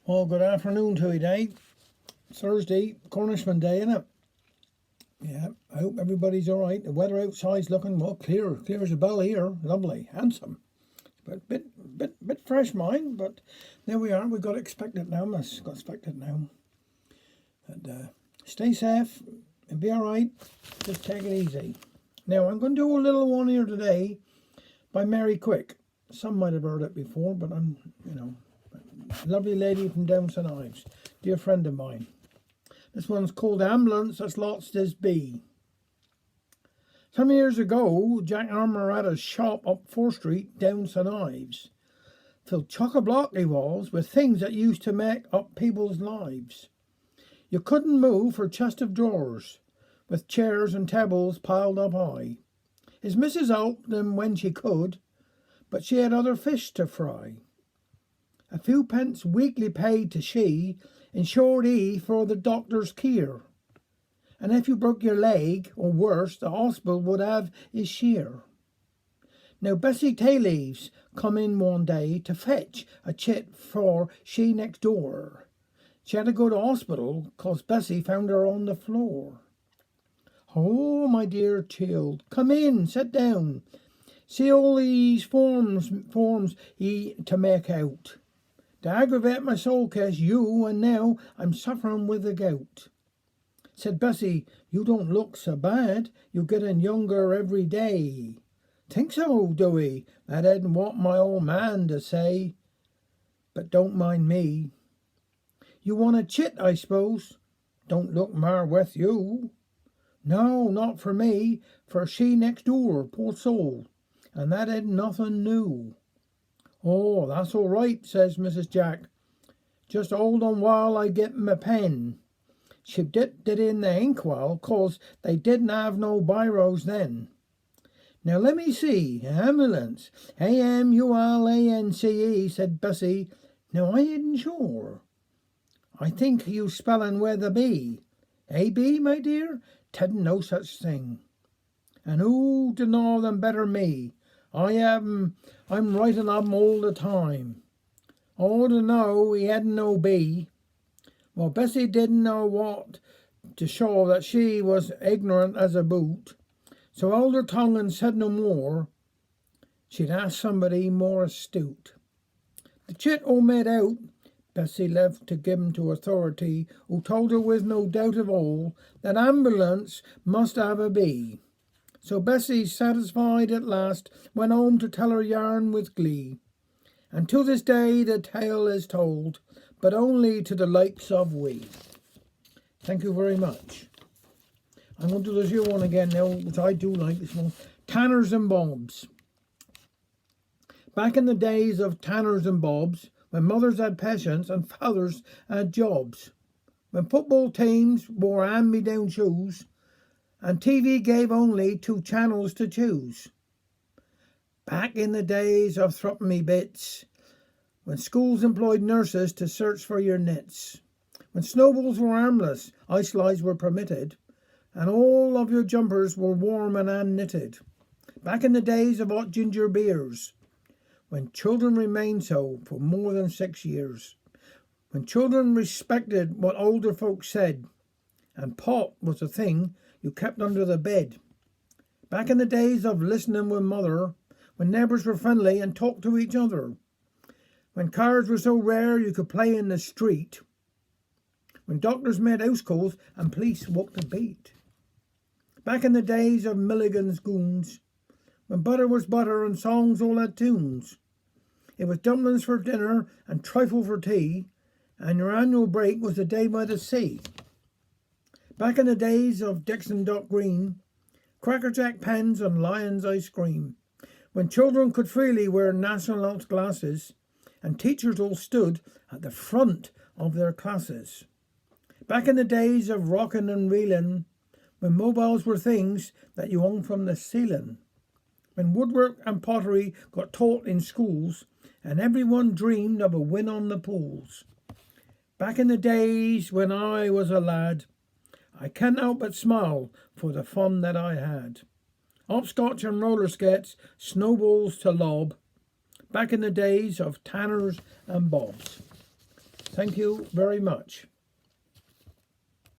Well, good afternoon to you, Dave. Thursday, Cornishman Day, innit? Yeah, I hope everybody's all right. The weather outside's looking, well, clear as a bell here. Lovely, handsome. But bit fresh, mine, but there we are. We've got to expect it now, miss. Got to expect it now. And stay safe and be all right. Just take it easy. Now, I'm going to do a little one here today by Mary Quick. Some might have heard it before, but lovely lady from Down St Ives, dear friend of mine. This one's called Ambulance That's Lost His Bee. Some years ago, Jack Armour had a shop up 4th Street, Down St Ives. Filled chock-a-block he was with things that used to make up people's lives. You couldn't move for chest of drawers, with chairs and tables piled up high. His missus helped him when she could, but she had other fish to fry. A few pence weekly paid to she insured he for the doctor's care. And if you broke your leg, or worse, the hospital would have his share. Now Bessie Tayleaves come in one day to fetch a chit for she next door. She had to go to hospital 'cause Bessie found her on the floor. Oh, my dear child, come in, sit down. See all these forms he to make out. To aggravate my soul case you, and now I'm suffering with the gout. Said Bessie, you don't look so bad, you're getting younger every day. Think so, do we? That ain't what my old man to say. But don't mind me. You want a chit, I suppose? Don't look mar with you. No, not for me, for she next door, poor soul, and that ain't nothing new. Oh, that's all right, says Mrs. Jack. Just hold on while I get my pen. She dipped it in the inkwell, 'cause they didn't have no biros then. Now let me see, ambulance, AMULANCE, said Bessie. Now I ain't sure. I think you spelling with a B. AB, my dear? Tedn't no such thing. And who to know them better me? I'm writing of 'em all the time. Oh, to know he hadn't no B. Well, Bessie didn't know what to show that she was ignorant as a boot. So held her tongue and said no more. She'd ask somebody more astute. The chit all made out, Bessie left to give 'em to authority, who told her with no doubt of all that ambulance must have a B. So Bessie, satisfied at last, went home to tell her yarn with glee. And to this day the tale is told, but only to the likes of we. Thank you very much. I'm going to do this here one again now, which I do like this one. Tanners and Bobs. Back in the days of Tanners and Bobs, when mothers had patients and fathers had jobs, when football teams wore hand-me-down shoes, and TV gave only 2 channels to choose. Back in the days of threepenny bits, when schools employed nurses to search for your nits, when snowballs were harmless, ice slides were permitted, and all of your jumpers were warm and hand-knitted. Back in the days of hot ginger beers, when children remained so for more than 6 years, when children respected what older folks said, and pot was a thing you kept under the bed. Back in the days of listening with mother, when neighbours were friendly and talked to each other, when cards were so rare you could play in the street, when doctors made house calls and police walked the beat. Back in the days of Milligan's goons, when butter was butter and songs all had tunes. It was dumplings for dinner and trifle for tea, and your annual break was the day by the sea. Back in the days of Dixon Dock Green, Cracker Jack pens and Lion's ice cream, when children could freely wear national health glasses, and teachers all stood at the front of their classes. Back in the days of rockin' and reelin', when mobiles were things that you hung from the ceiling, when woodwork and pottery got taught in schools, and everyone dreamed of a win on the pools. Back in the days when I was a lad, I can't help but smile for the fun that I had. Hopscotch and roller skates, snowballs to lob, back in the days of Tanners and Bobs. Thank you very much.